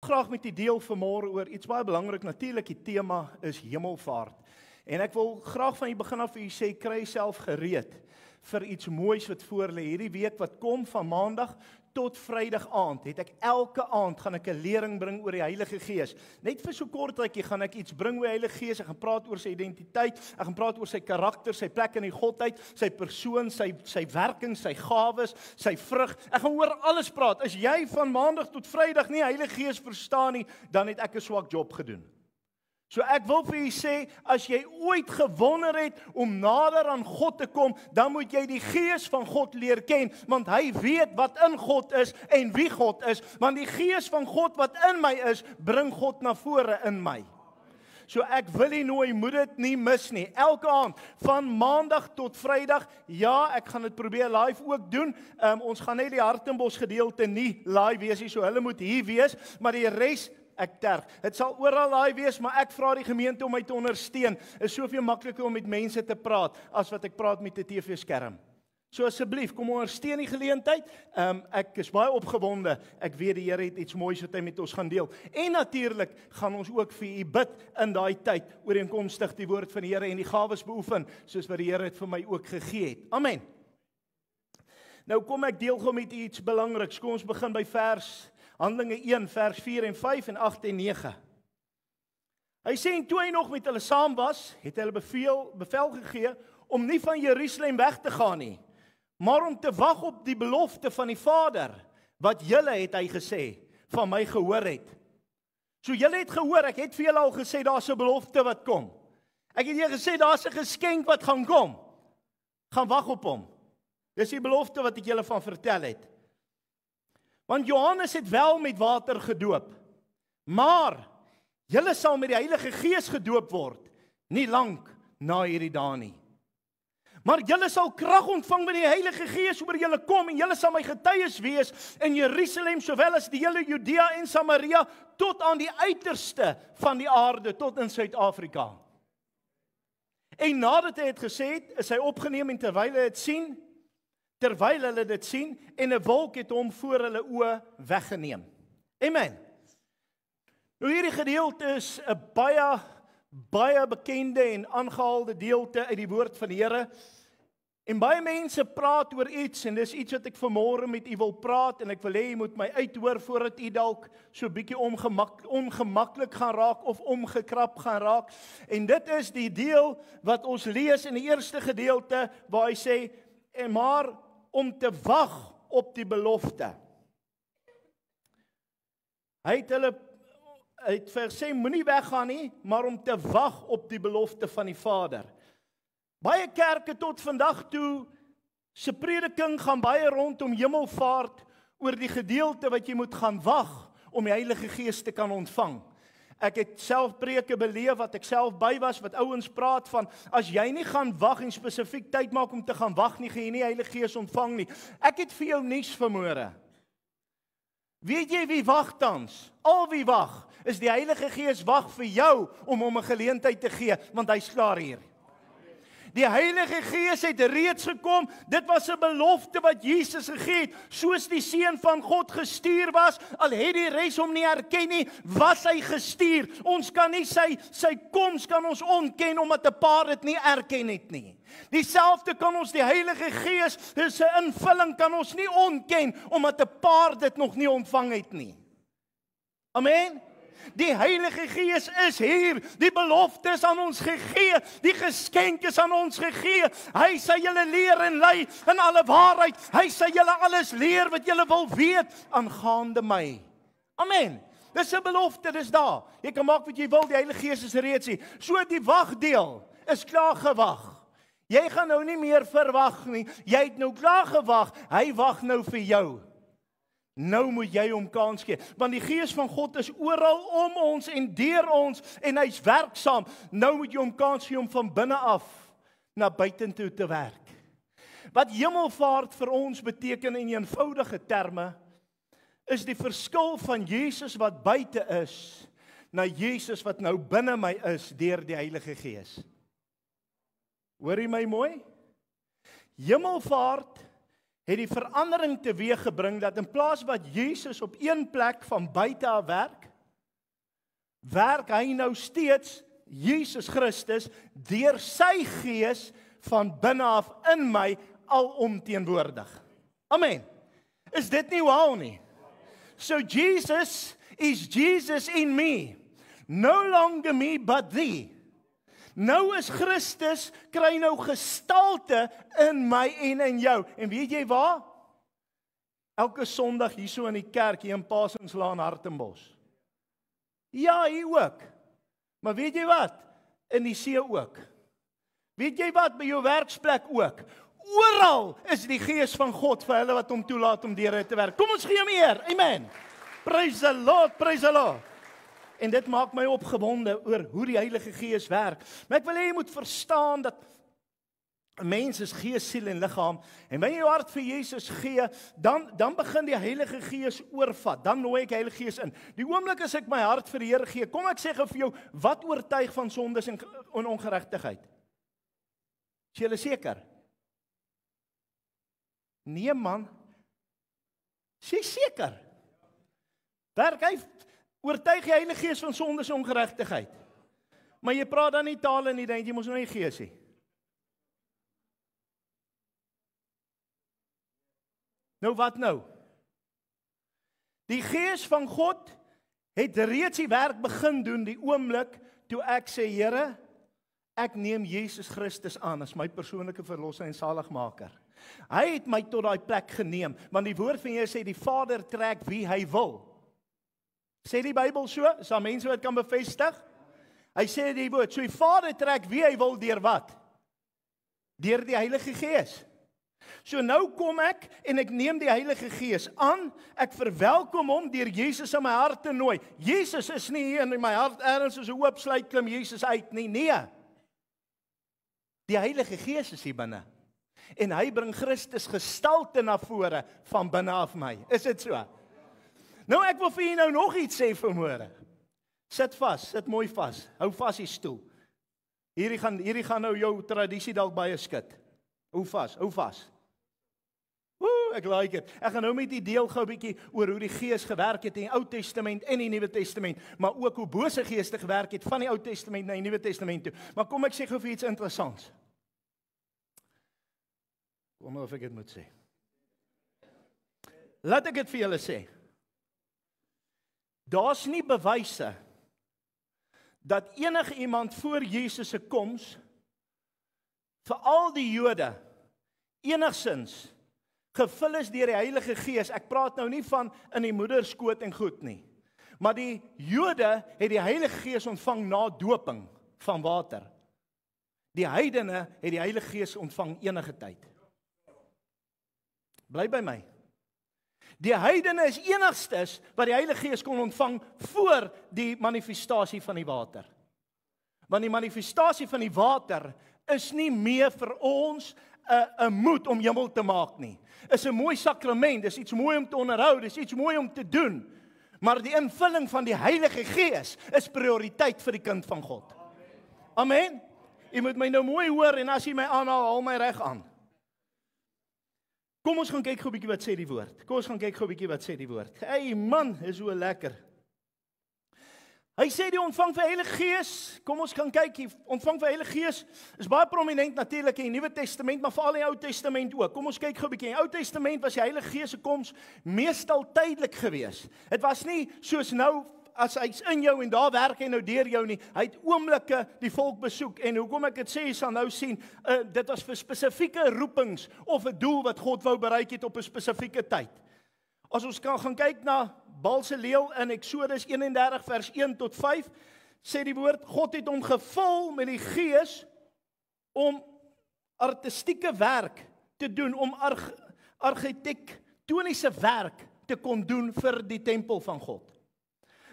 Graag met die deel vanmôre oor iets baie belangrik. Natuurlik die tema is hemelvaart. En ek wil graag van die begin af vir u sê, kry self gereed vir iets moois wat voor lê. Hierdie week wat kom van Maandag tot Vrydag aand, het ek elke aand gaan ek 'n lering bring oor die Heilige Gees. Net vir so kort tydjie gaan ek iets bring oor die Heilige Gees. Ek gaan praat oor sy identiteit, ek gaan praat oor sy karakter, sy plek in die godheid, sy persoon, sy werking, sy gawes, sy vrug. Ek gaan oor alles praat. As jy van Maandag tot Vrydag nie Heilige Gees verstaan nie, dan het ek 'n swak job gedoen. So ek wil vir julle sê, as jy ooit gewonder het om nader aan God te kom, dan moet jy die Gees van God leer ken, want hy weet wat in God is en wie God is, want die Gees van God wat in my is, bring God na vore in my. So ek wil nie nooi, moet dit nie mis nie. Elke aand, van Maandag tot Vrydag, ja, ek gaan dit probeer live ook doen. Ons gaan net die Hartenbos gedeelte nie live wees nie, so hulle moet hier wees, maar die res ek terg. Dit sal oral laai wees, maar ek vra die gemeente om my te ondersteun. Is soveel makliker om met mense te praat as wat ek praat met 'n TV-skerm. So asseblief, kom ondersteun die geleentheid. Ek is baie opgewonde. Ek weet die Here het iets moois wat hy met ons gaan deel. En natuurlik gaan ons ook vir u bid in daai tyd ooreenkomstig die woord van die Here en die gawes beoefen, soos wat die Here dit vir my ook gegee het. Amen. Nou kom ek deel gou met u iets belangriks. Kom ons begin by Handelinge 1 vers 4 en 5 en 8 en 9. Hy sê en toe hy nog met hulle saam was, het hy hulle bevel gegee om nie van Jerusalem weg te gaan nie, maar om te wag op die belofte van die Vader, wat julle, het hy gesê, van my gehoor het. So julle het gehoor, ek het vir julle al gesê, daar's 'n belofte wat kom. Ek het julle gesê, daar's 'n geskenk wat gaan kom. Gaan wag op hom. Dis die belofte wat ek julle van vertel het. Want Johannes het wel met water gedoop, maar julle sal met die Heilige Gees gedoop word, nie lank na hierdie dae nie. Maar julle sal krag ontvang wanneer die Heilige Gees oor julle kom, en julle sal my getuies wees in Jerusalem, sowel as die hele Judea en Samaria, tot aan die uiterste van die aarde, tot in Suid-Afrika. En nadat hy het gesê het, is hy opgeneem, en terwyl hulle dit sien, en 'n wolk het hom voor hulle oë weggeneem. Amen. Nou hierdie gedeelte is 'n baie bekende en aangehaalde deelte uit die woord van die Here. En baie mense praat oor iets, en dis iets wat ek vanmôre met u wil praat, en ek wil hê u moet my uithoor voordat u dalk so bietjie ongemaklik gaan raak of omgekrap gaan raak. En dit is die deel wat ons lees in die eerste gedeelte waar hy sê, en maar om te wag op die belofte. Hy het gesê, moenie weggaan nie, maar om te wag op die belofte van die Vader. Baie kerke tot vandag toe, se prediking gaan baie rondom hemelvaart, oor die gedeelte wat jy moet gaan wag, om die Heilige Gees te kan ontvang. Ek het self preke beleef wat ek self by was, wat ouens praat van, as jy nie gaan wag en spesifiek tyd maak om te gaan wag nie, gaan jy nie Heilige Gees ontvang nie. Ek het vir jou nuus vanmôre. Weet jy wie wag tans? Al wie wag, is die Heilige Gees wag vir jou om hom 'n geleentheid te gee, want hy's klaar hier. Die Heilige Gees het reeds gekom, dit was 'n belofte wat Jesus gegee het, soos die Seun van God gestuur was, al het die res hom nie erken nie, was hy gestuur. Ons kan nie sy koms kan ons ontken, omdat 'n paar dit nie erken het nie. Dieselfde kan ons die Heilige Gees, sy invulling kan ons nie ontken, omdat 'n paar dit nog nie ontvang het nie. Amen? Die Heilige Gees is hier, die belofte is aan ons gegee, die geskenk is aan ons gegee. Hy sal julle leer en lei in alle waarheid. Hy sal julle alles leer wat julle wil weet aangaande my. Amen. Dis 'n belofte, dis daar. Jy kan maak wat jy wil, die Heilige Gees is reeds hier. So die wagdeel is klaar gewag. Jy gaan nou nie meer verwag nie. Jy het nou klaar gewag. Hy wag nou vir jou. Nou moet jy hom kans gee, want die Gees van God is oral om ons en deur ons, en hy's werksaam. Nou moet jy hom kans gee om van binne af na buitentoe te werk. Wat hemelvaart vir ons beteken in eenvoudige terme, is die verskil van Jesus wat buite is, na Jesus wat nou binne my is, deur die Heilige Gees. Hoor jy my mooi? Hemelvaart het die verandering teweeggebring dat in plaas wat Jesus op een plek van buite af werk, werk hy nou steeds, Jesus Christus, deur sy gees van binne af in my alomteenwoordig. Amen. Is dit nie wow nie? So Jesus is Jesus in me. No longer me but thee. Nou is Christus, kry nou gestalte in my en in jou. En weet jy waar? Elke Sondag hier so in die kerk, hier in Pasingslaan Hartenbos. Ja, hier ook. Maar weet jy wat? In die see ook. Weet jy wat? By jou werksplek ook. Oral is die gees van God vir hulle wat hom toelaat om deur te werk. Kom ons gee hom eer. Amen. Praise the Lord, praise the Lord. En dit maak my opgewonde oor hoe die Heilige Gees werk. Maar ek wil hê jy moet verstaan dat 'n mens is gees, siel en liggaam. En wanneer jy jou hart vir Jesus gee, dan begin die Heilige Gees oorvat. Dan nooi ek die Heilige Gees in. Die oomblik as ek my hart vir die Here gee, kom ek sê gou vir jou, wat oortuig van sondes en ongeregtigheid? Is jy seker? Nee man. Is jy seker? Werk hy oortuig die Heilige Gees van sondes en ongeregtigheid. Maar jy praat dan nie tale nie, dan jy mos nou nie gees nie. Nou wat nou? Die Gees van God het reeds die werk begin doen die oomblik toe ek sê, Here, ek neem Jesus Christus aan as my persoonlike verlosser en saligmaker. Hy het my tot daai plek geneem, want die woord van Here sê die Vader trek wie hy wil. Sê die Bybel so? Is daar mense wat kan bevestig? Hy sê die woord, so die Vader trek wie hy wil deur wat? Deur die Heilige Gees. So nou kom ek en ek neem die Heilige Gees aan, ek verwelkom hom deur Jesus in my hart te nooi. Jesus is nie hier in my hart ergens soos 'n oop sluit klim Jesus uit nie, nee. Die Heilige Gees is hier binne. En hy bring Christus gestalte na vore van binne af my. Is dit so? Nou ek wil vir julle nou nog iets sê vanmôre. Sit vas, sit mooi vas. Hou vas die stoel. Hierdie gaan nou jou tradisie dalk baie skud. Hou vas. Ek like dit. Ek gaan nou met die deel gou 'n bietjie oor hoe die Gees gewerk het in die Ou Testament en die Nuwe Testament, maar ook hoe bose geeste gewerk het van die Ou Testament na die Nuwe Testament toe. Maar kom ek sê gou vir iets interessants. Kom nou of ek dit moet sê. Laat ek dit vir julle sê. Daar's nie bewyse dat enige iemand voor Jesus se koms vir al die Jode enigsins gevul is deur die Heilige Gees. Ek praat nou nie van in die moederskoot en goed nie. Maar die Jode het die Heilige Gees ontvang na doping van water. Die heidene het die Heilige Gees ontvang enige tyd. Bly by my. Die heidene is enigstes wat die Heilige Gees kon ontvang voor die manifestasie van die water. Want die manifestasie van die water is nie meer vir ons 'n moed om hemel te maak nie. Is 'n mooi sakrament, dis iets mooi om te onderhou, dis iets mooi om te doen. Maar die invulling van die Heilige Gees is prioriteit vir die kind van God. Amen. Jy moet my nou mooi hoor en as jy my aanhaal, haal my reg aan. Kom ons gaan kyk gou 'n bietjie wat sê die woord. Hey man, is so lekker. Hy sê die ontvang van die Heilige Gees, kom ons gaan kyk hier, ontvang van die Heilige Gees is baie prominent natuurlik in die Nuwe Testament, maar veral in die Ou Testament ook. Kom ons kyk gou 'n bietjie. In die Ou Testament was die Heilige Gees se koms meestal tydelik geweest. Dit was nie soos nou as hy's in jou en daar werk hy nou deur jou nie. Hy het oomblikke die volk besoek en hoekom ek dit sê, jy sal nou sien, dit was vir spesifieke roepings of 'n doel wat God wou bereik het op 'n spesifieke tyd. As ons kan gaan kyk na Baal se leeu in Eksodus 31 vers 1 tot 5, sê die woord, God het hom gevul met die Gees om artistieke werk te doen, om argitektoniese werk te kon doen vir die tempel van God.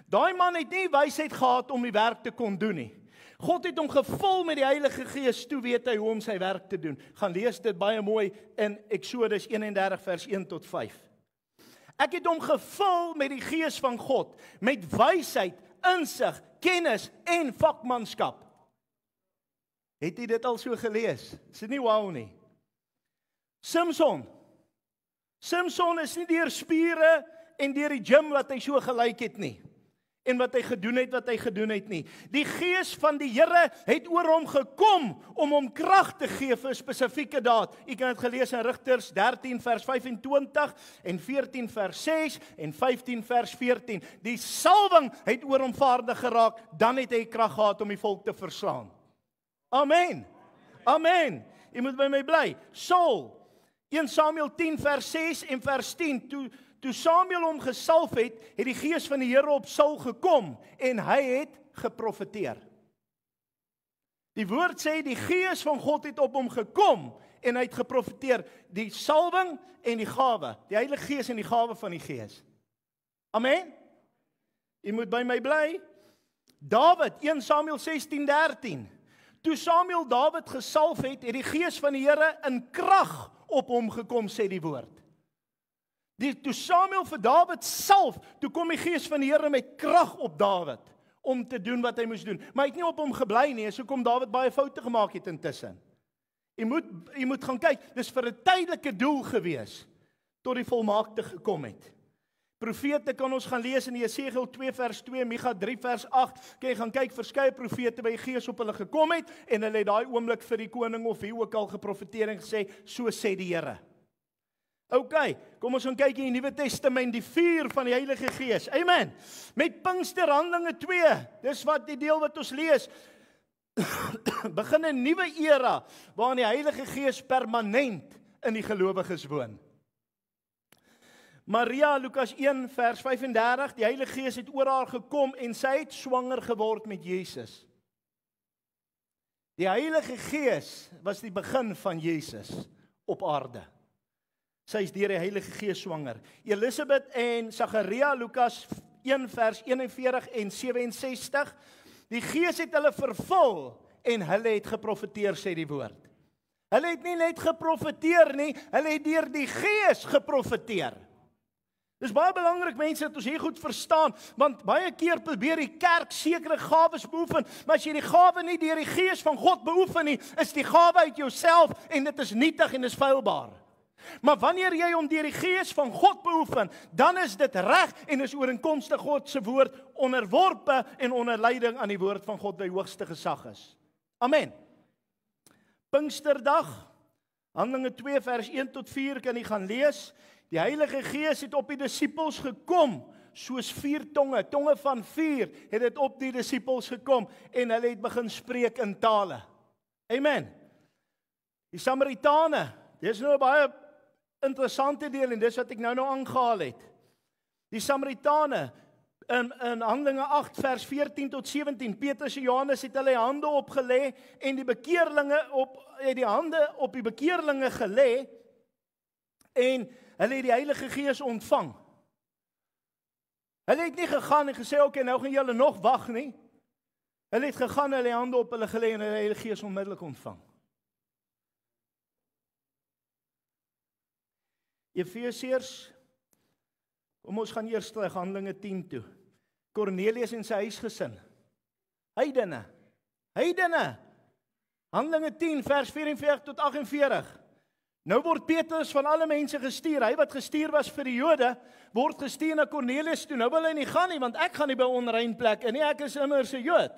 Daai man het nie wysheid gehad om die werk te kon doen nie. God het hom gevul met die Heilige Gees, toe weet hy hoe om sy werk te doen. Gaan lees dit baie mooi in Eksodus 31 vers 1 tot 5. Ek het hom gevul met die Gees van God, met wysheid, insig, kennis en vakmanskap. Het jy dit al so gelees? Is dit nie wow nie? Samson is nie deur spiere en deur die gym wat hy so gelyk het nie. en wat hy gedoen het nie. Die Gees van die Here het oor hom gekom om hom krag te gee vir 'n spesifieke daad. U kan dit gelees in Rigters 13 vers 25 en 14 vers 6 en 15 vers 14. Die salwing het oor hom vaardig geraak, dan het hy krag gehad om die volk te verslaan. Amen. Amen. Jy moet by my bly. Saul, 1 Samuel 10 vers 6 en vers 10, toe Samuel hom gesalf het die Gees van die Here op Saul gekom en hy het geprofeteer. Die woord sê die Gees van God het op hom gekom en hy het geprofeteer. Die salwing en die gawe, die Heilige Gees en die gawe van die Gees. Amen. Jy moet by my bly. Dawid, 1 Samuel 16:13. Toe Samuel Dawid gesalf het die Gees van die Here in krag op hom gekom, sê die woord. Toe Samuel vir Dawid salf, toe kom die Gees van die Here met krag op Dawid om te doen wat hy moes doen. Maar hy het nie op hom gebly nie, so kom Dawid baie foute gemaak het intussen. Jy moet gaan kyk, dis vir 'n tydelike doel gewees tot die volmaakte gekom het. Profete kan ons gaan lees in Jesegiel 2 vers 2, Micha 3 vers 8. Kan jy gaan kyk, verskeie profete by die Gees op hulle gekom het en hulle het daai oomblik vir die koning of wie ook al geprofeteer en gesê, so sê die Here. OK, kom ons gaan kyk in die Nuwe Testament, die vuur van die Heilige Gees. Amen. Met Pinkster Handelinge 2, dis wat die deel wat ons lees, begin 'n nuwe era waarin die Heilige Gees permanent in die gelowiges woon. Maria, Lukas 1 vers 35, die Heilige Gees het oor haar gekom en sy het swanger geword met Jesus. Die Heilige Gees was die begin van Jesus op aarde. Sy is deur die Heilige Gees swanger. Elisabeth en Sagaria, Lukas 1 vers 41 en 67, die Gees het hulle vervul en hulle het geprofeteer, sê die woord. Hulle het nie net geprofeteer nie, hulle het deur die Gees geprofeteer. Dis baie belangrik mense dat ons hier goed verstaan, want baie keer probeer die kerk sekere gawes beoefen, maar as jy die gawe nie deur die Gees van God beoefen nie, is die gawe uit jouself en dit is nietig en is feilbaar. Maar wanneer jy hom deur die Gees van God beoefen, dan is dit reg en is ooreenkomstig God se woord, onderworpe en onder leiding aan die woord van God by hoogste gesag is. Amen. Pinksterdag, Handelinge 2 vers 1 tot 4 kan jy gaan lees. Die Heilige Gees het op die disippels gekom, soos 4 tonge van 4 het dit op die disippels gekom en hulle het begin spreek in tale. Amen. Die Samaritane, dis nou 'n baie interessante deel en dis wat ek nou aangehaal het. Die Samaritane in Handelinge 8 vers 14 tot 17, Petrus en Johannes het hulle hande opgelê en die hande op die bekeerlinge gelê en hulle het die Heilige Gees ontvang. Hulle het nie gegaan en gesê, okay, nou gaan julle nog wag nie. Hulle het gegaan en hulle hande op hulle gelê en hulle Heilige Gees onmiddellik ontvang. Efesiërs, kom ons gaan eers terug Handelinge 10 toe. Kornelius en sy huisgesin. Heidene. Handelinge 10 vers 44 tot 48. Nou word Petrus van alle mense gestuur. Hy wat gestuur was vir die Jode, word gestuur na Kornelius toe. Nou wil hy nie gaan nie, want ek gaan nie by onrein plek en nie, ek is immers 'n Jood.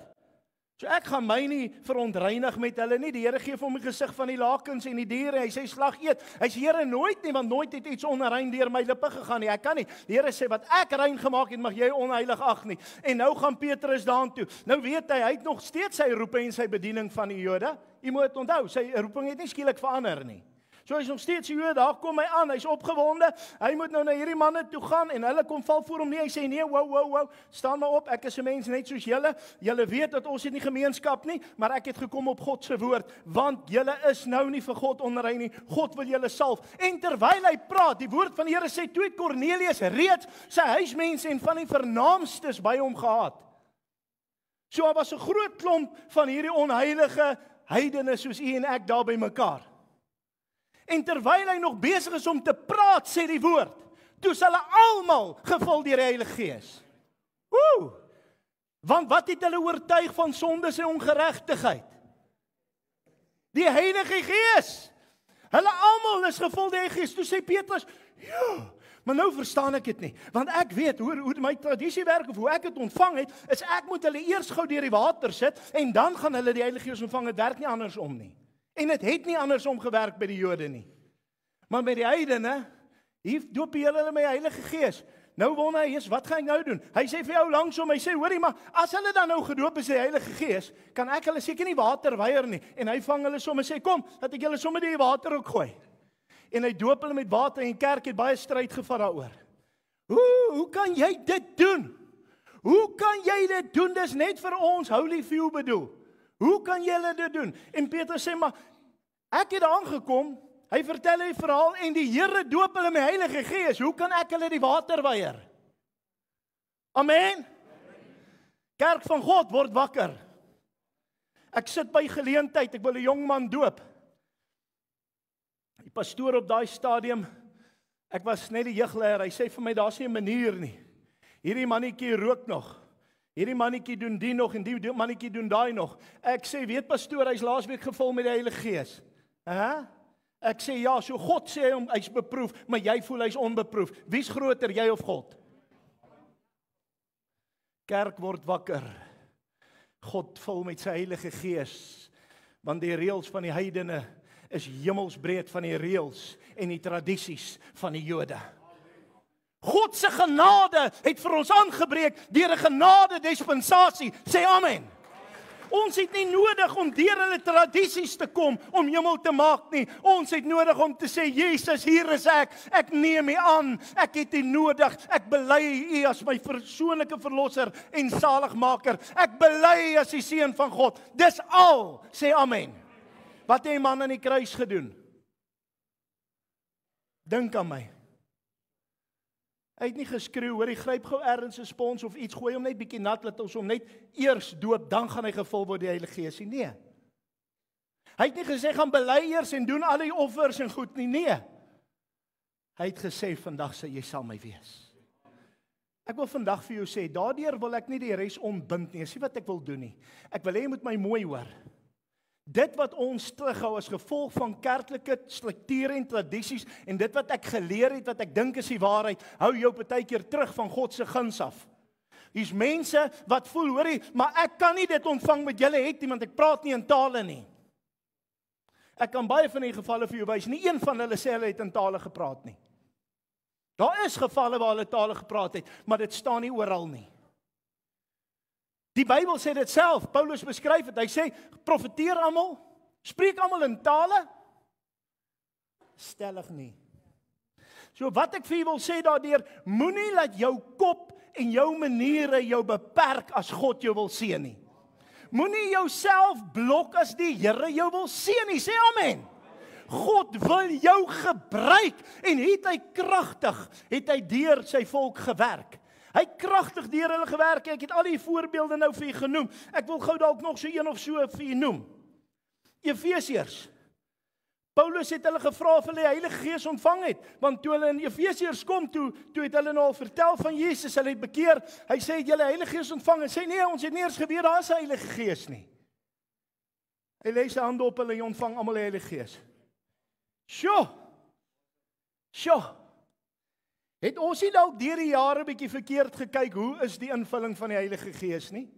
So ek gaan my nie verontreinig met hulle nie. Die Here gee vir hom die gesig van die lakens en die diere. Hy sê slag eet. Hy sê Here nooit nie, want nooit het iets onrein deur my lippe gegaan nie. Ek kan nie. Die Here sê wat ek rein gemaak het, mag jy onheilig ag nie. En nou gaan Petrus daartoe. Nou weet hy het nog steeds sy roeping en sy bediening van die Jode. Jy moet onthou, sy roeping het nie skielik verander nie. So hy is nog steeds Jood, daar kom hy aan, hy's opgewonde, hy moet nou na hierdie manne toe gaan, en hulle kom val voor hom nie, hy sê nee, wow, staan maar op, ek is 'n mens net soos julle weet dat ons het nie gemeenskap nie, maar ek het gekom op God se woord, want julle is nou nie vir God onrein nie, God wil julle salf, en terwyl hy praat, die woord van die Here sê, toe het Kornelius reeds sy huismense en van die vernaamstes by hom gehad. So daar was 'n groot klomp van hierdie onheilige heidene soos u en ek daar by mekaar. En terwyl hy nog besig is om te praat, sê die woord, toe is hulle almal gevul deur die Heilige Gees. Want wat het hulle oortuig van sondes en ongeregtigheid? Die Heilige Gees. Hulle almal is gevul deur die Heilige Gees. Toe sê Petrus, ja, Maar nou verstaan ek dit nie, want ek weet hoe my tradisie werk of hoe ek dit ontvang het, is ek moet hulle eers gou deur die water sit en dan gaan hulle die Heilige Gees ontvang. Dit werk nie andersom nie. En dit het nie andersom gewerk by die Jode nie. Maar by die heidene, hier doop hulle met die Heilige Gees. Nou wonder hy, wat gaan ek nou doen? Hy sê vir jou langsom, hy sê, hoorie, maar as hulle dan nou gedoop is in die Heilige Gees, kan ek hulle seker nie water weier nie. En hy vang hulle sommer sê, kom, dat ek julle sommer die water ook gooi. En hy doop hulle met water en die kerk het baie stryd gevat daaroor. Hoe kan jy dit doen? Hoe kan jy dit doen? Dis net vir ons holy few bedoel. Hoe kan julle dit doen? En Petrus sê, maar ek het aangekom, hy vertel die verhaal en die Here doop hulle met Heilige Gees. Hoe kan ek hulle die water weier? Amen. Kerk van God word wakker. Ek sit by geleentheid, ek wil 'n jong man doop. Die pastoor op daai stadium, ek was net die jeugleier, hy sê vir my, daar's nie 'n manier nie. Hierdie mannetjie rook nog. Hierdie mannetjie doen die nog en die mannetjie doen daai nog. Ek sê, weet pastoor, hy's laasweek gevul met die Heilige Gees. Ek sê ja, so God sê hom hy's beproef, maar jy voel hy's onbeproef. Wie's groter, jy of God? Kerk word wakker. God vul met sy Heilige Gees, want die reëls van die heidene is hemelsbreed van die reëls en die tradisies van die Jode. God se genade het vir ons aangebreek deur 'n genade dispensasie. Sê amen. Ons het nie nodig om deur hulle tradisies te kom om hemel te maak nie. Ons het nodig om te sê, Jesus, hier is ek neem U aan, ek het U nodig, ek bely U as my persoonlike verlosser en saligmaker, ek bely U as die seun van God. Dis al, sê amen. Wat het die man aan die kruis gedoen? Dink aan my. Hy het nie geskreeu, hoor, hy gryp gou ergens 'n spons of iets, gooi hom net bietjie nat, laat ons hom net eers doop, dan gaan hy gevul word die Heilige Gees. Nee. Hy het nie gesê, gaan bely eers en doen al die offers en goed nie, nee. Hy het gesê, vandag sê jy sal my wees. Ek wil vandag vir jou sê, daardeur wil ek nie die res ontbind nie, sien wat ek wil doen nie. Ek wil hê jy moet my mooi hoor. Dit wat ons terughou as gevolg van kerklike strukture en tradisies en dit wat ek geleer het, wat ek dink is die waarheid, hou jou partykeer terug van God se guns af. Hier's mense wat voel, hoorie, maar ek kan nie dit ontvang wat julle het nie, want ek praat nie in tale nie. Ek kan baie van die gevalle vir jou wys, nie een van hulle sê hulle het in tale gepraat nie. Daar is gevalle waar hulle tale gepraat het, maar dit staan nie oral nie. Die Bybel sê dit self, Paulus beskryf dit, hy sê, profeteer almal, spreek almal in tale, stellig nie. So wat ek vir julle wil sê daardeur, moenie laat jou kop en jou maniere jou beperk as God jou wil seën nie. Moenie jouself blok as die Here jou wil seën nie, sê amen. God wil jou gebruik en het hy kragtig, het hy deur sy volk gewerk. Hy het kragtig deur hulle gewerk. Ek het al die voorbeelde nou vir u genoem. Ek wil gou dalk nog so een of so vir u noem. Efesiërs. Paulus het hulle gevra of hulle die Heilige Gees ontvang het, want toe hulle in Efesiërs kom toe het hulle nou al vertel van Jesus, hulle het bekeer. Hy sê, het julle Heilige Gees ontvang? En sê, nee, ons het nie eens geweet daar is 'n Heilige Gees nie. Hy lê sy hande op hulle en ontvang almal die Heilige Gees. Sjoe. Het ons nie dalk deur die jare bietjie verkeerd gekyk, hoe is die invulling van die Heilige Gees nie?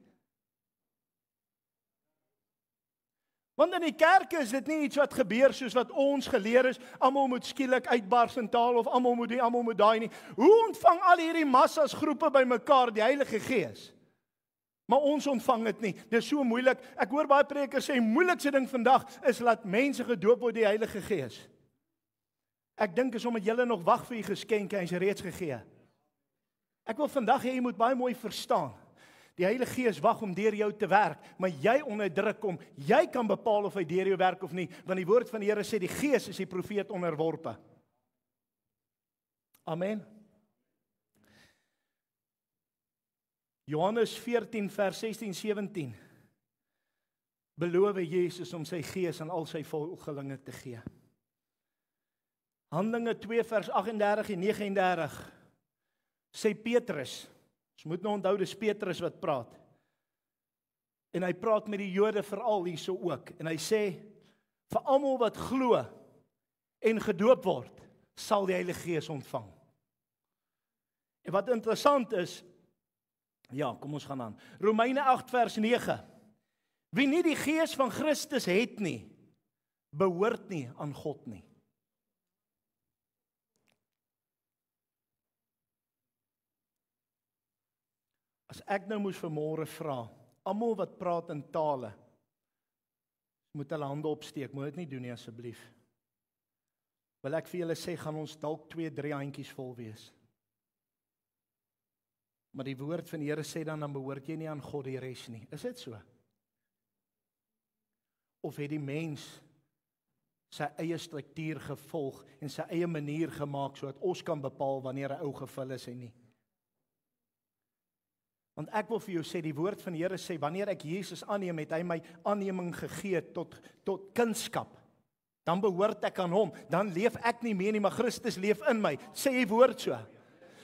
Want in die kerke is dit nie iets wat gebeur soos wat ons geleer is, almal moet skielik uitbars in taal of almal moet die, almal moet daai nie. Hoe ontvang al hierdie massas groepe bymekaar die Heilige Gees? Maar ons ontvang dit nie. Dis so moeilik. Ek hoor baie predikers sê, moeilikste ding vandag is laat mense gedoop word die Heilige Gees. Ek dink is omdat julle nog wag vir die geskenke en is reeds gegee. Ek wil vandag hê jy moet baie mooi verstaan. Die Heilige Gees wag om deur jou te werk, maar jy onder druk kom. Jy kan bepaal of hy deur jou werk of nie, want die woord van die Here sê die Gees is die profeet onderworpe. Amen. Johannes 14 vers 16-17 beloof Jesus om sy Gees aan al sy volgelinge te gee. Handelinge 2 vers 38 en 39 sê Petrus, ons moet nou onthou dis Petrus wat praat, en hy praat met die Jode veral hierso ook, en hy sê, vir almal wat glo en gedoop word, sal die Heilige Gees ontvang. En wat interessant is, ja, kom ons gaan aan. Romeine 8 vers 9. Wie nie die gees van Christus het nie, behoort nie aan God nie. As ek nou moes vanmôre vra, almal wat praat in tale, moet hulle hande opsteek, moet dit nie doen nie asseblief. Wil ek vir julle sê, gaan ons dalk 2-3 handjies vol wees. Maar die woord van die Here sê dan behoort jy nie aan God die res nie. Is dit so? Of het die mens sy eie struktuur gevolg en sy eie manier gemaak sodat ons kan bepaal wanneer 'n ou gevul is en nie? Want ek wil vir jou sê, die woord van die Here sê, wanneer ek Jesus aanneem, het hy my aanneming gegee tot kindskap. Dan behoort ek aan hom. Dan leef ek nie meer nie, maar Christus leef in my. Sê die woord so.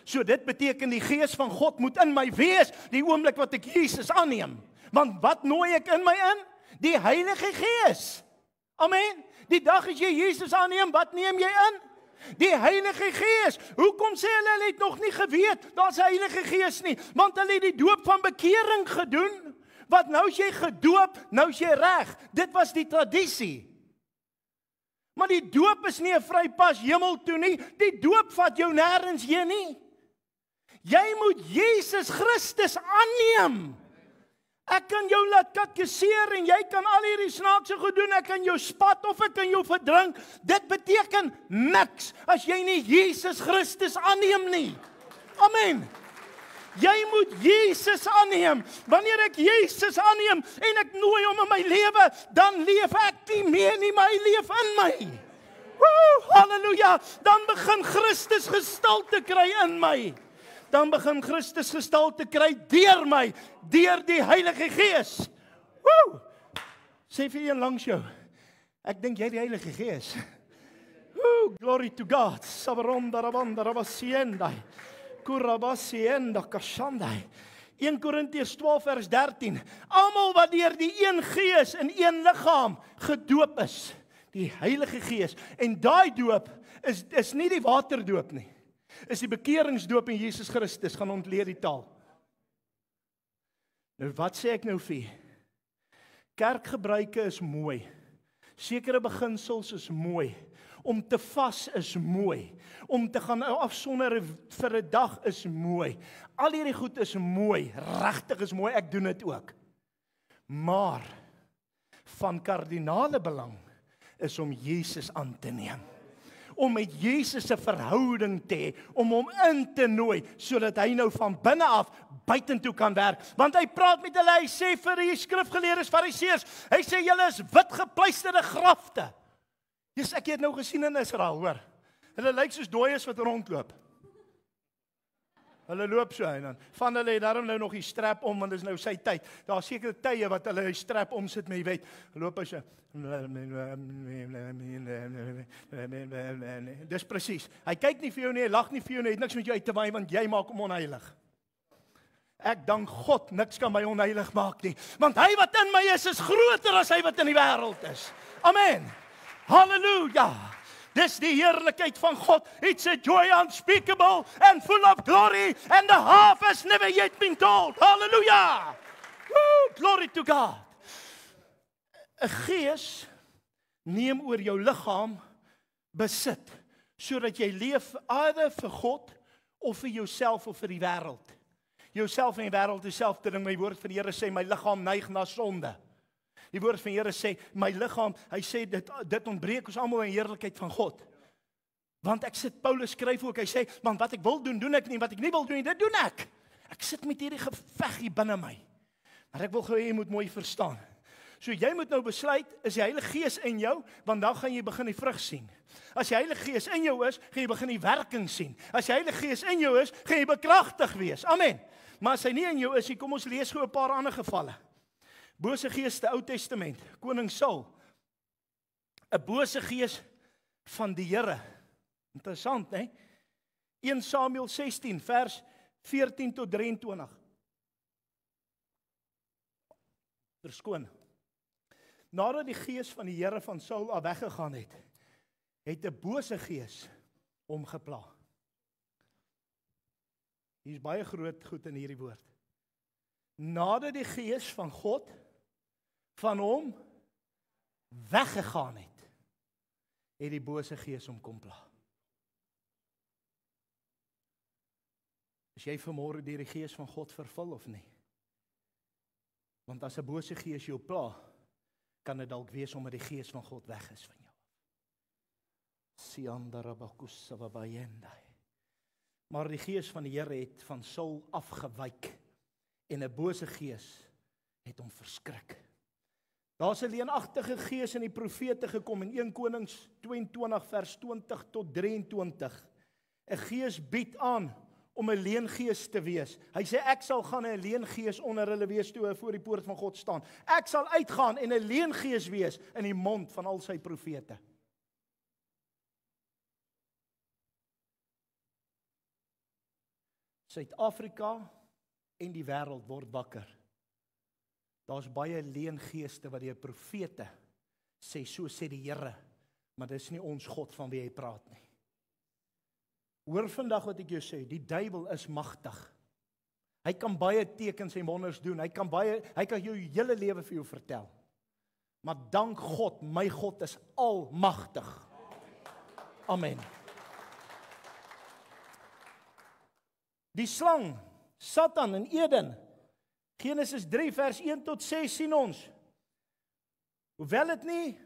So dit beteken die gees van God moet in my wees, die oomblik wat ek Jesus aanneem. Want wat nooi ek in my in? Die Heilige Gees. Amen. Die dag as jy Jesus aanneem, wat neem jy in? Die Heilige Gees. Hoekom sê hulle het nog nie geweet daar's 'n Heilige Gees nie? Want hulle het die doop van bekering gedoen. Wat nou as jy gedoop, nou is jy reg. Dit was die tradisie. Maar die doop is nie 'n vrypas hemel toe nie. Die doop vat jou nêrens heen nie. Jy moet Jesus Christus aanneem. Ek kan jou laat katkeseer en jy kan al hierdie snaakse goed doen. Ek kan jou spat of ek kan jou verdrink. Dit beteken niks as jy nie Jesus Christus aanneem nie. Amen. Jy moet Jesus aanneem. Wanneer ek Jesus aanneem en ek nooi hom in my lewe, dan leef ek nie meer nie, maar hy leef in my. Woe, halleluja. Dan begin Christus gestalte kry in my. Dan begin Christus gestalte kry deur my, deur die Heilige Gees. Woe! Sê vir een langs jou, ek dink jy die Heilige Gees. Woe, glory to God. Sabaronda rabanda rabasiendai. Kurabasienda kashandai. 1 Korintiërs 12 vers 13. Almal wat deur die een Gees in een liggaam gedoop is, die Heilige Gees. En daai doop is nie die waterdoop nie. Is die bekeringsdoop in Jesus Christus, gaan ontleer die taal. Nou wat sê ek nou vir? Kerkgebruike is mooi. Sekere beginsels is mooi. Om te vas is mooi. Om te gaan afsonder vir 'n dag is mooi. Al hierdie goed is mooi. Regtig is mooi, ek doen dit ook. Maar van kardinale belang is om Jesus aan te neem. Om met Jesus 'n verhouding te hê, om hom in te nooi, sodat hy nou van binne af buitentoe kan werk. Want hy praat met hulle, hy sê vir die skrifgeleerdes, fariseërs, hy sê julle is wit gepleisterde grafte. Dis ek het nou gesien in Israel, hoor. Hulle lyk soos dooies wat rondloop. Hulle loop so en dan van hulle het daarom nou nog die strap om, want dit is nou sy tyd. Daar seker tye wat hulle die strap omsit met, jy weet, loop hy so. Dis presies. Hy kyk nie vir jou nie, hy lag nie vir jou nie, hy het niks met jou uit te waai, want jy maak hom onheilig. Ek dank God, niks kan my onheilig maak nie. Want hy wat in my is groter as hy wat in die wêreld is. Amen. Halleluja. Dis die heerlikheid van God. It's a joy unspeakable and full of glory, and the half has never yet been told. Hallelujah. Woo, glory to God. 'n Gees neem oor jou liggaam besit, sodat jy leef either vir God of vir jouself of vir die wêreld. Jouself en die wêreld is dieselfde ding. My woord van die Here sê my liggaam neig na sonde. Die woord van die Here sê, my liggaam, hy sê dit ontbreek ons almal in heerlikheid van God. Want ek sit, Paulus skryf ook, hy sê, want wat ek wil doen, doen ek nie, wat ek nie wil doen, dit doen ek. Ek sit met hierdie geveg hier binne my. Maar ek wil gou hê jy moet mooi verstaan. So jy moet nou besluit, is die Heilige Gees in jou, want dan gaan jy begin die vrug sien. As die Heilige Gees in jou is, gaan jy begin die werking sien. As die Heilige Gees in jou is, gaan jy bekragtig wees. Amen. Maar as hy nie in jou is, kom ons lees gou 'n paar ander gevalle. Bose geeste, Ou Testament, koning Saul. 'n bose gees van die Here. Interessant, hè? 1 Samuel 16 vers 14 tot 23. Verskoon. Nadat die gees van die Here van Saul af weggegaan het, het 'n bose gees hom gepla. Hier is baie groot goed in hierdie woord. Nadat die gees van God van hom weggegaan het die bose gees hom kom pla. Is jy vanmôre deur die gees van God vervul of nie? Want as 'n bose gees jou pla, kan dit dalk wees omdat die gees van God weg is van jou. Maar die gees van die Here het van Saul afgewyk en 'n bose gees het hom verskrik. Daar's 'n leenagtige gees in die profete gekom in 1 Konings 22 vers 20 tot 23. 'n Gees bied aan om 'n leengees te wees. Hy sê ek sal gaan 'n leengees onder hulle wees toe hy voor die poort van God staan. Ek sal uitgaan en 'n leengees wees in die mond van al sy profete. Suid-Afrika en die wêreld word wakker. Daar's baie leengeeste wat die profete sê, so sê die Here, maar dis nie ons God van wie hy praat nie. Hoor vandag wat ek jou sê, die duiwel is magtig. Hy kan baie tekens en wonders doen, hy kan jou hele lewe vir jou vertel. Maar dank God, my God is almagtig. Amen. Die slang, Satan in Eden, Genesis 3 vers 1 tot 6 sien ons. Hoewel dit nie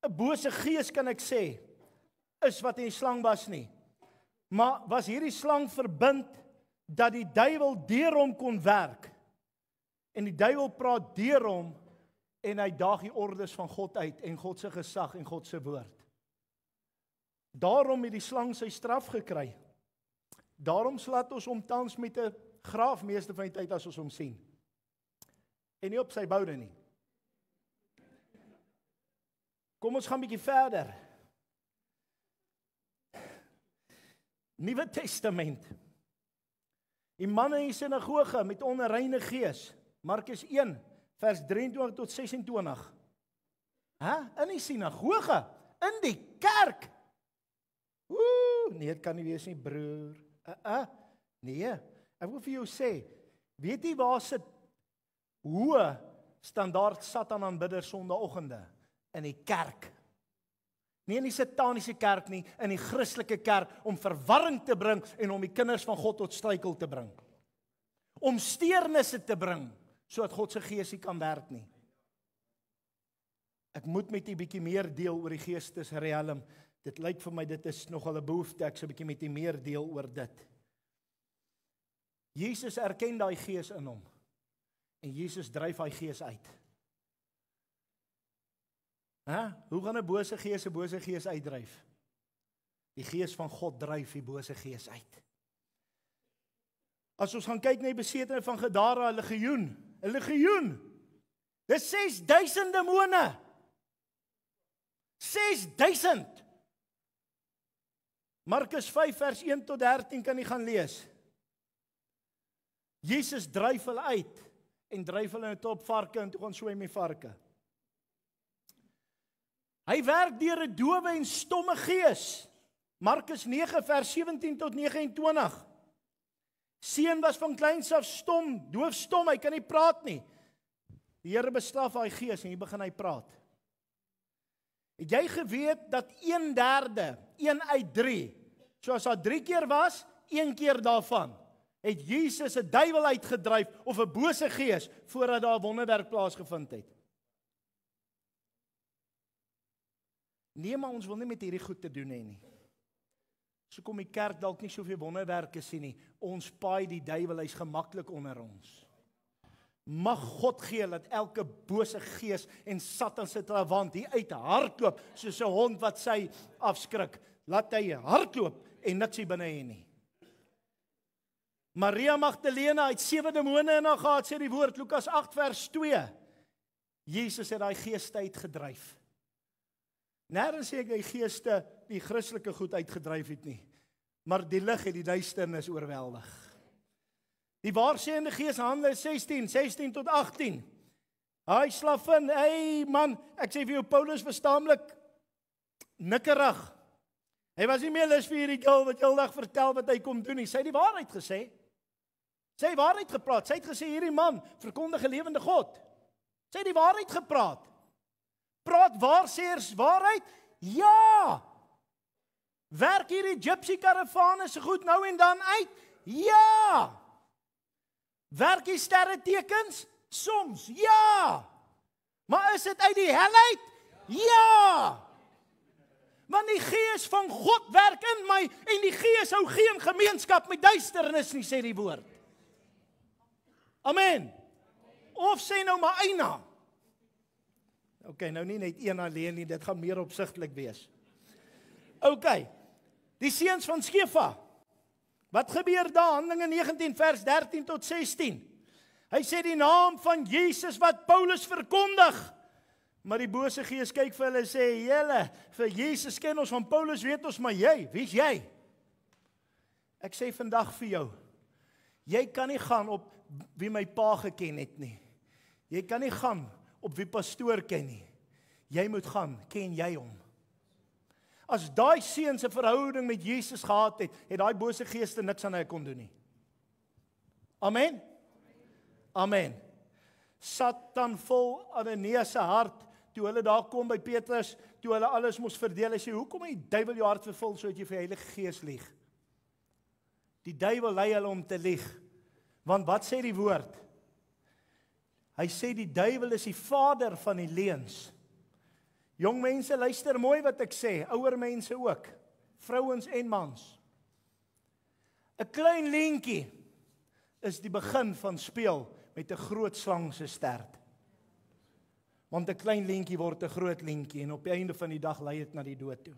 'n bose gees kan ek sê, is wat in die slang was nie. Maar was hierdie slang verbind dat die duiwel deur hom kon werk. En die duiwel praat deur hom en hy daag die ordes van God uit en God se gesag en God se woord. Daarom het die slang sy straf gekry. Daarom slaat ons hom tans met 'n graaf meeste van die tyd as ons hom sien. En nie op sy boude nie. Kom ons gaan 'n bietjie verder. Nuwe Testament. Die manne in die sinagoge met onreine gees. Markus 1 vers 23 tot 26. In die sinagoge, in die kerk. Nee, dit kan nie wees nie, broer. Nee, ek wil vir jou sê, weet jy waar sit hoë standaard Satan aanbidder sonnaandoggende? In die kerk. Nie in die sataniese kerk nie, in die Christelike kerk, om verwarring te bring en om die kinders van God tot struikel te bring. Om steurnisse te bring, sodat God se gees nie kan werk nie. Ek moet met u bietjie meer deel oor die geestesriem. Dit lyk vir my dit is nogal 'n behoefte, ek sou bietjie met u meer deel oor dit. Jesus erken daai gees in hom. En Jesus dryf daai gees uit. Hoe gaan 'n bose gees uitdryf? Die gees van God dryf die bose gees uit. As ons gaan kyk na die besetene van Gadara, 'n legioen. Dis 6000 demone. 6000. Markus 5 vers 1 tot 13 kan jy gaan lees. Jesus dryf hulle uit en dryf hulle in 'n top varke en toe gaan swem die varke. Hy werk deur 'n dowe en stomme gees. Markus 9 vers 17 tot 29. Seun was van kleins af stom, doofstom, hy kan nie praat nie. Die Here bestraf daai gees en hier begin hy praat. Het jy geweet dat 1/3, 1 uit 3, soos daar 3 keer was, 1 keer daarvan, het Jesus 'n duiwel uitgedryf of 'n bose gees voordat daar 'n wonderwerk plaasgevind het? Nee, maar ons wil nie met hierdie goed te doen hê nie. So kom die kerk dalk nie soveel wonderwerke sien nie. Ons paai die duiwel, hy's gemaklik onder ons. Mag God gee dat elke bose gees en Satan se trawant hier uit hardloop soos 'n hond wat sy afskrik. Laat hy hardloop en niks hier binne hê nie. Maria Magdalena het 7 demone in haar gehad, sê die woord Lukas 8 vers 2. Jesus het daai geeste uitgedryf. Nêrens sê ek die geeste die Christelike goed uitgedryf het nie, maar die lig het die duisternis oorweldig. Die waarsêende gees, Handelinge 16 tot 18. Hy slavin, man, ek sê vir jou Paulus verstaanlik nikkerig. Hy was nie meer lus vir hierdie girl wat heeldag vertel wat hy kom doen nie. Sy het die waarheid gesê. Sy het waarheid gepraat. Sy het gesê hierdie man verkondig 'n lewende God. Sy het die waarheid gepraat. Praat waarseers waarheid? Ja. Werk hierdie gypsy karavane so goed nou en dan uit? Ja. Werk die sterretekens? Soms. Ja. Maar is dit uit die hel uit? Ja. Want die Gees van God werk in my en die Gees hou geen gemeenskap met duisternis nie, sê die woord. Amen. Of sê nou maar Eina. OK, nou nie net een alleen nie, dit gaan meer opsigtelik wees. OK. Die seuns van Skefa. Wat gebeur daar? Handelinge 19 vers 13 tot 16. Hy sê die naam van Jesus wat Paulus verkondig. Maar die bose gees kyk vir hulle en sê, julle, vir Jesus ken ons, van Paulus weet ons, maar jy, wie is jy? Ek sê vandag vir jou, jy kan nie gaan op wie my pa geken het nie. Jy kan nie gaan op wie pastoor ken nie. Jy moet gaan, ken jy hom? As daai seuns 'n verhouding met Jesus gehad het, het daai bose geeste niks aan hy kon doen nie. Amen. Amen. Satan vol Ananias se hart, toe hulle daar kom by Petrus, toe hulle alles moes verdeel, hy sê, hoekom het die duiwel jou hart vervul, sodat jy vir die Heilige Gees lieg? Die duiwel lei hulle om te lieg, want wat sê die woord? Hy sê die duiwel is die vader van die leuns. Jong mense, luister mooi wat ek sê, ouer mense ook, vrouens en mans. 'n Klein leentjie is die begin van speel met 'n groot slang se stert. Want 'n klein leentjie word 'n groot leentjie en op die einde van die dag lei dit na die dood toe.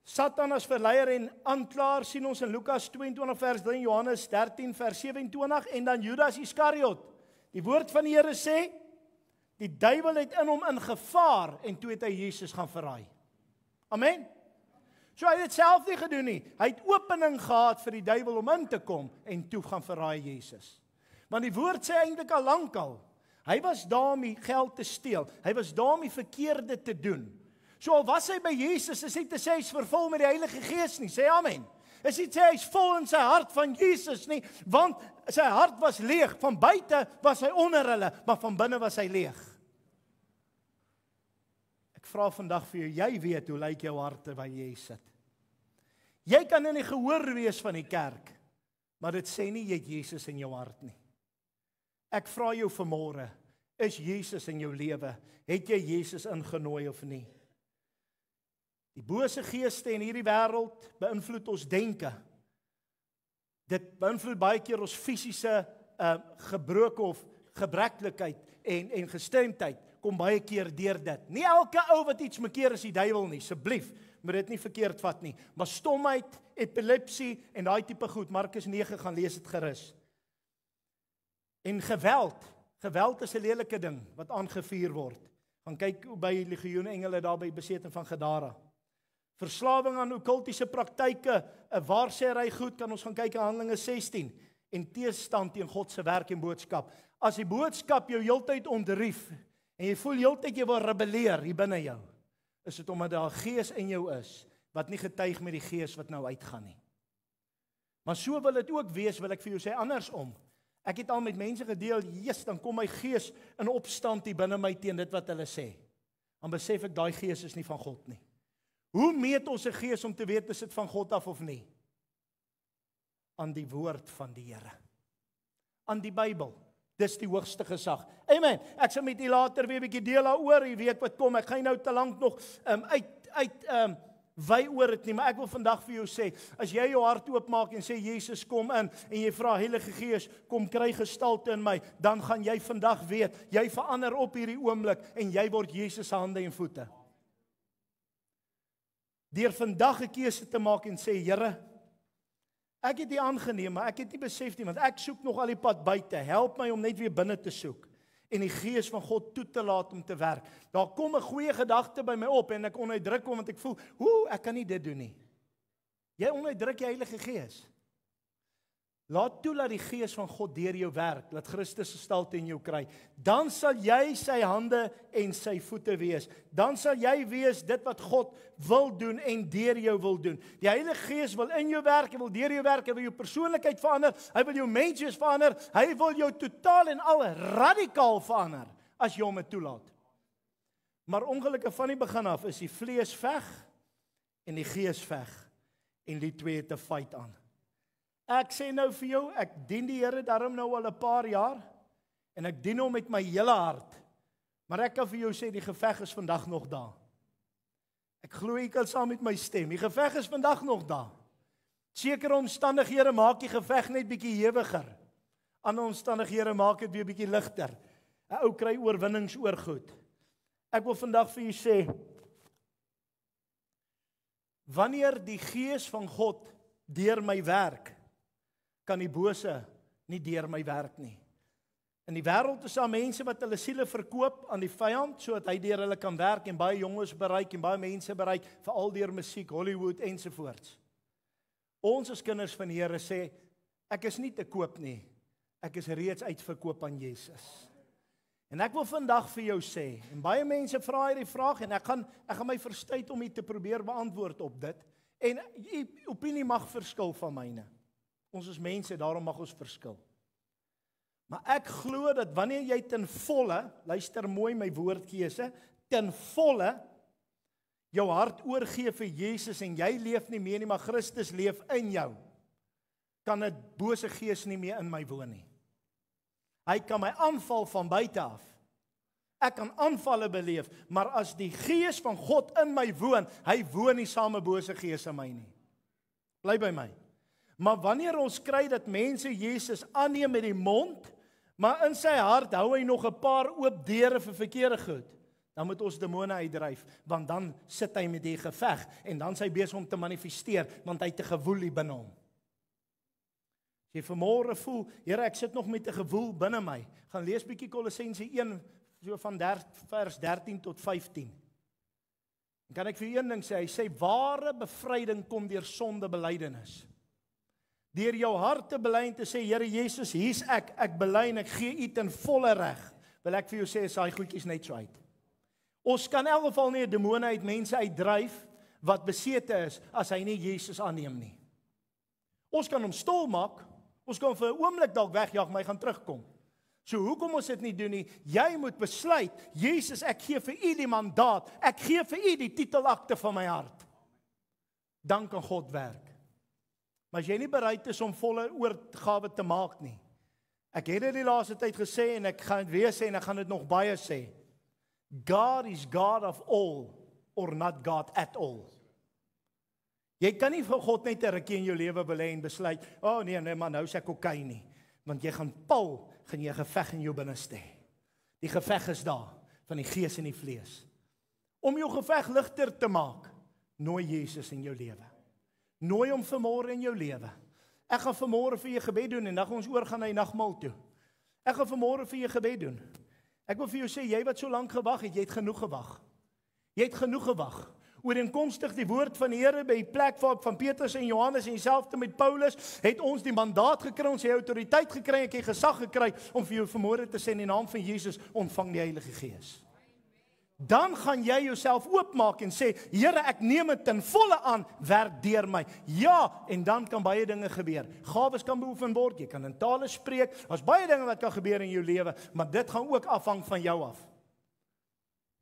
Satan as verleier en aanklaer sien ons in Lukas 22 vers 3, Johannes 13 vers 27 en dan Judas Iskariot. Die woord van die Here sê, die duiwel het in hom ingevaar en toe het hy Jesus gaan verraai. Amen. So hy het dit self nie gedoen nie. Hy het opening gehad vir die duiwel om in te kom en toe gaan verraai Jesus. Want die woord sê eintlik al lankal, hy was daar om die geld te steel. Hy was daar om die verkeerde te doen. So al was hy by Jesus, is nie te sê hy is vervul met die Heilige Gees nie. Sê amen. Is nie te sê hy is vol in sy hart van Jesus nie, want sy hart was leeg. Van buite was hy onder hulle, maar van binne was hy leeg. Ek vra vandag vir jou, jy weet hoe lyk jou harte waar jy sit. Jy kan in die gehoor wees van die kerk, maar dit sê nie jy het Jesus in jou hart nie. Ek vra jou vanmôre, is Jesus in jou lewe? Het jy Jesus ingenooi of nie? Die bose geeste in hierdie wêreld beïnvloed ons denke. Dit beïnvloed baie keer ons fisiese gebroke of gebreklikheid en gestremdheid kom baie keer deur dit. Nie elke ou wat iets mekeer is die duiwel nie, asseblief, moet dit nie verkeerd vat nie. Maar stomheid, epilepsie en daai tipe goed, Markus 9 gaan lees dit gerus. En geweld is 'n lelike ding wat aangevuur word. Gaan kyk by legioene engele daar by besetting van Gadara. Verslawing aan okkultiese praktyke, 'n waarsêry goed, kan ons gaan kyk in Handelinge 16 en teestand teen God se werk en boodskap. As die boodskap jou heeltyd ontrief en jy voel heeltyd jy wil rebelleer hier binne jou, is dit omdat daar 'n gees in jou is wat nie getuig met die gees wat nou uitgaan nie. Maar so wil dit ook wees, wil ek vir jou sê andersom. Ek het al met mense gedeel, Jesus, dan kom my gees in opstand hier binne my teen dit wat hulle sê. Dan besef ek daai gees is nie van God nie. Hoe meet ons 'n gees om te weet is dit van God af of nie? Aan die woord van die Here. Aan die Bybel. Dis die hoogste gesag. Amen. Ek sal met u later weer 'n bietjie deel daaroor, die week wat kom. Ek gaan nou te lank nog wy oor dit nie, maar ek wil vandag vir jou sê, as jy jou hart oopmaak en sê Jesus kom in en jy vra Heilige Gees, kom kry gestalte in my, dan gaan jy vandag weet, jy verander op hierdie oomblik en jy word Jesus se hande en voete. Deur vandag 'n keuse te maak en sê, Here, ek het U aangeneem, maar ek het nie besef nie, want ek soek nog al die pad buite. Help my om net weer binne te soek en die Gees van God toe te laat om te werk. Daar kom 'n goeie gedagte by my op en ek onderdruk hom want ek voel, ek kan nie dit doen nie. Jy onderdruk die Heilige Gees. Laat toe dat die Gees van God deur jou werk, laat Christus se gestalte in jou kry. Dan sal jy sy hande en sy voete wees. Dan sal jy wees dit wat God wil doen en deur jou wil doen. Die Heilige Gees wil in jou werk, hy wil deur jou werk, hy wil jou persoonlikheid verander, hy wil jou menswees verander, hy wil jou totaal en al radikaal verander, as jy hom dit toelaat. Maar ongelukkig van die begin af is die vlees veg en die Gees veg, en die twee het 'n fight aan. Ek sê nou vir jou, ek dien die Here daarom nou al 'n paar jaar, en ek dien hom met my hele hart. Maar ek kan vir jou sê, die geveg is vandag nog daar. Ek glo jy kan saam met my stem, die geveg is vandag nog daar. Sekere omstandighede maak die geveg net bietjie hewiger. Ander omstandighede maak dit weer bietjie ligter. 'n Ou kry oorwinnings oor goed. Ek wil vandag vir julle sê, wanneer die Gees van God deur my werk, kan die bose nie deur my werk nie. In die wêreld is daar mense wat hulle siele verkoop aan die vyand, sodat hy deur hulle kan werk en baie jonges bereik en baie mense bereik, veral deur musiek, Hollywood ensovoorts. Ons as kinders van die Here sê, ek is nie te koop nie, ek is reeds uitverkoop aan Jesus. En ek wil vandag vir jou sê, en baie mense vra hierdie vraag, en ek gaan my verstuit om dit te probeer beantwoord op dit, en die opinie mag verskil van myne. Ons is mense, daarom mag ons verskil. Maar ek glo dat wanneer jy ten volle, luister mooi my woordkeuse, ten volle jou hart oorgee vir Jesus en jy leef nie meer nie, maar Christus leef in jou, kan 'n bose gees nie meer in my woon nie. Hy kan my aanval van buite af. Ek kan aanvalle beleef, maar as die Gees van God in my woon, hy woon nie saam met bose gees in my nie. Bly by my. Maar wanneer ons kry dat mense Jesus aanneem met die mond, maar in sy hart hou hy nog 'n paar oop deure vir verkeerde goed, dan moet ons demone uitdryf, want dan sit hy met die geveg, en dan is hy besig om te manifesteer, want hy het 'n gewoel hier binne hom. As jy vanmôre voel, Here, ek sit nog met 'n gewoel binne my, gaan lees bietjie Kolossense 1, so van vers 13 tot 15. En kan ek vir een ding sê, hy sê, ware bevryding kom deur sondebelydenis. Deur jou hart te bely en te sê, Here Jesus, hier's ek bely en ek gee U ten volle reg. Wil ek vir jou sê, is daai goedjies net so uit. Ons kan in elk geval nie 'n demone uit mense uitdryf wat besete is as hy nie Jesus aanneem nie. Ons kan hom stil maak, ons kan vir 'n oomblik dalk wegjaag, maar hy gaan terugkom. So hoekom ons dit nie doen nie? Jy moet besluit, Jesus, ek gee vir U die mandaat, ek gee vir U die titelakte van my hart. Dan kan God werk. Maar as jy nie bereid is om volle oorgawe te maak nie. Ek het dit die laaste tyd gesê en ek gaan dit weer sê en ek gaan dit nog baie sê. God is God of all or not God at all. Jy kan nie vir God net 'n rukkie in jou lewe belê en besluit, "Oh nee, maar nou is ek okay nie." Want jy gaan gaan jy 'n geveg in jou binneste hê. Die geveg is daar van die gees en die vlees. Om jou geveg ligter te maak, nooi Jesus in jou lewe. Nooi hom vanmôre in jou lewe. Ek gaan vanmôre vir jou gebed doen en dan gaan ons oorgaan na die nagmaal toe. Ek gaan vanmôre vir jou gebed doen. Ek wil vir jou sê, jy wat so lank gewag het, jy het genoeg gewag. Jy het genoeg gewag. Ooreenkomstig die woord van die Here by die plek van Petrus en Johannes en dieselfde met Paulus, het ons die mandaat gekry, ons het autoriteit gekry, ek het gesag gekry om vir jou vanmôre te sê in die naam van Jesus, ontvang die Heilige Gees. Dan gaan jy jouself oopmaak en sê, Here, ek neem dit ten volle aan, werk deur my. Ja, en dan kan baie dinge gebeur. Gawes kan beoefen word, jy kan in tale spreek, daar's baie dinge wat kan gebeur in jou lewe, maar dit gaan ook afhang van jou af.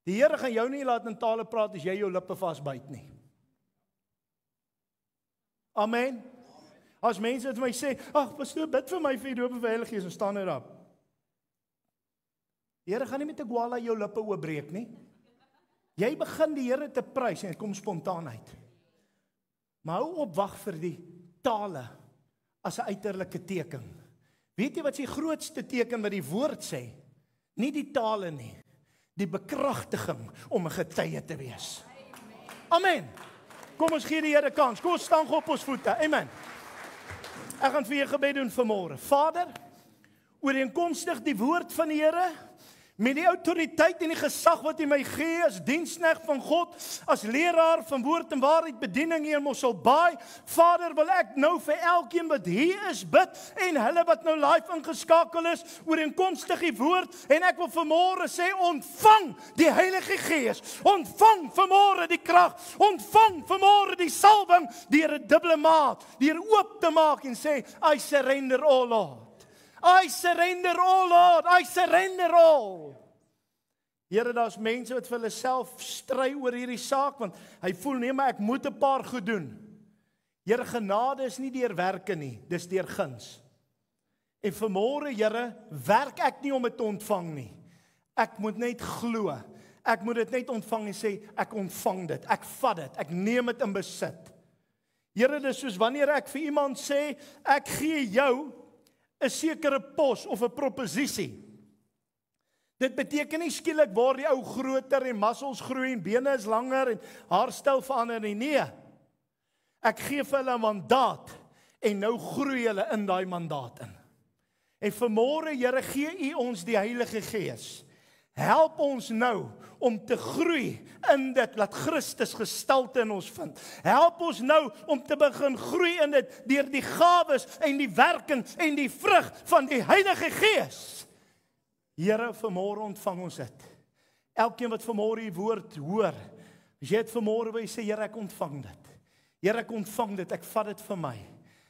Die Here gaan jou nie laat in tale praat as jy jou lippe vasbyt nie. Amen. As mense vir my sê, "Ag, pastoor, bid vir my vir die doop van die Heilige Gees," en staan net daar. Die Here gaan nie met 'n gwala jou lippe oopbreek nie. Jy begin die Here te prys en dit kom spontaan uit. Maar hou op wag vir die tale as 'n uiterlike teken. Weet jy wat is die grootste teken wat die woord sê? Nie die tale nie. Die bekragtiging om 'n getuie te wees. Amen. Kom ons gee die Here kans. Kom ons staan op ons voete. Amen. Ek gaan vir jou gebed doen vanmôre. Vader, ooreenkomstig die woord van die Here, met die autoriteit en die gesag wat U my gee as diensknegt van God, as leraar van woord en waarheid bediening hier in Mosselbaai. Vader, wil ek nou vir elkeen wat hier is bid en hulle wat nou live ingeskakel is ooreenkomstig die woord, en ek wil vanmôre sê, ontvang die Heilige Gees, ontvang vanmôre die krag, ontvang vanmôre die salwing deur 'n diplomaat, deur oop te maak en sê, I surrender all, Lord. I surrender all, Lord. I surrender all. Here, daar's mense wat vir hulle self stry oor hierdie saak, want hy voel nee, maar ek moet 'n paar goed doen. Here, genade is nie deur werke nie, dis deur guns. En vanmôre, Here, werk ek nie om dit te ontvang nie. Ek moet net glo. Ek moet dit net ontvang en sê, ek ontvang dit, ek vat dit, ek neem dit in besit. Here, dis soos wanneer ek vir iemand sê, ek gee jou 'n sekere pos of 'n proposisie. Dit beteken nie skielik word die ou groter en muscles groei en bene is langer en haarstyl verander nie. Nee. Ek gee vir hulle 'n mandaat en nou groei hulle in daai mandaat in. En vanmôre, Here, gee U ons die Heilige Gees. Help ons nou om te groei in dit, laat Christus gestalte in ons vind. Help ons nou om te begin groei in dit deur die gawes en die werking en die vrug van die Heilige Gees. Here, vanmôre ontvang ons dit. Elkeen wat vanmôre U woord hoor, as jy dit vanmôre wil sê, Here, ek ontvang dit. Here, ek ontvang dit, ek vat dit vir my.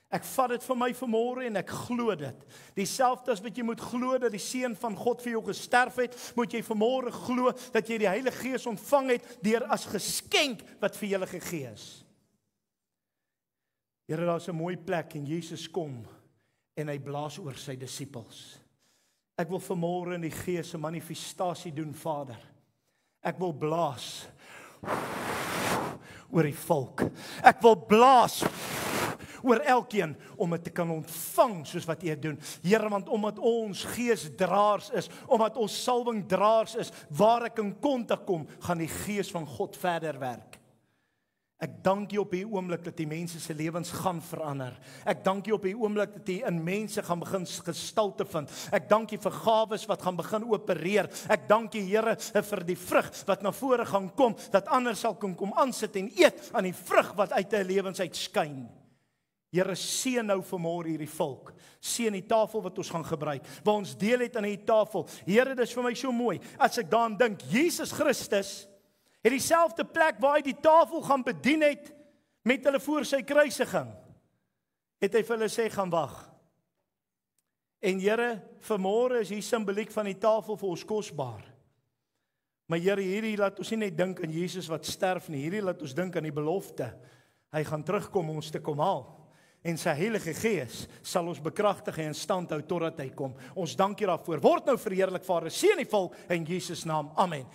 Ek vat dit vir my vanmôre en ek glo dit. Dieselfde as wat jy moet glo dat die Seun van God vir jou gesterf het, moet jy vanmôre glo dat jy die Heilige Gees ontvang het deur as geskenk wat vir julle gegee is. Here, daar's 'n mooi plek en Jesus kom en hy blaas oor sy disippels. Ek wil vanmôre in die Gees 'n manifestasie doen, Vader. Ek wil blaas oor die volk. Ek wil blaas oor elkeen om dit te kan ontvang soos wat U doen. Here, want omdat ons geesdraers is, omdat ons salwingdraers is, waar ek in kontak kom, gaan die Gees van God verder werk. Ek dank U op hierdie oomblik dat die mense se lewens gaan verander. Ek dank U op hierdie oomblik dat U in mense gaan begin gestalte vind. Ek dank U vir gawes wat gaan begin opereer. Ek dank U, Here, vir die vrug wat na vore gaan kom, dat ander sal kan kom aansit en eet aan die vrug wat uit hulle lewens uitskyn. Here, seën nou vanmôre hierdie volk. Seën die tafel wat ons gaan gebruik, waar ons deel het aan hierdie tafel. Here, dis vir my so mooi, as ek daaraan dink, Jesus Christus het dieselfde plek waar hy die tafel gaan bedien het, met hulle voor sy kruisiging, het hy vir hulle sê, gaan wag. En Here, vanmôre is hier simboliek van die tafel vir ons kosbaar. Maar Here, hierdie laat ons nie net dink aan Jesus wat sterf nie, hierdie laat ons dink aan die belofte. Hy gaan terugkom om ons te kom haal. En sy Heilige Gees sal ons bekragtig en in stand hou totdat hy kom. Ons dank U daarvoor. Word nou verheerlik, Vader. Seën die volk in Jesus naam. Amen.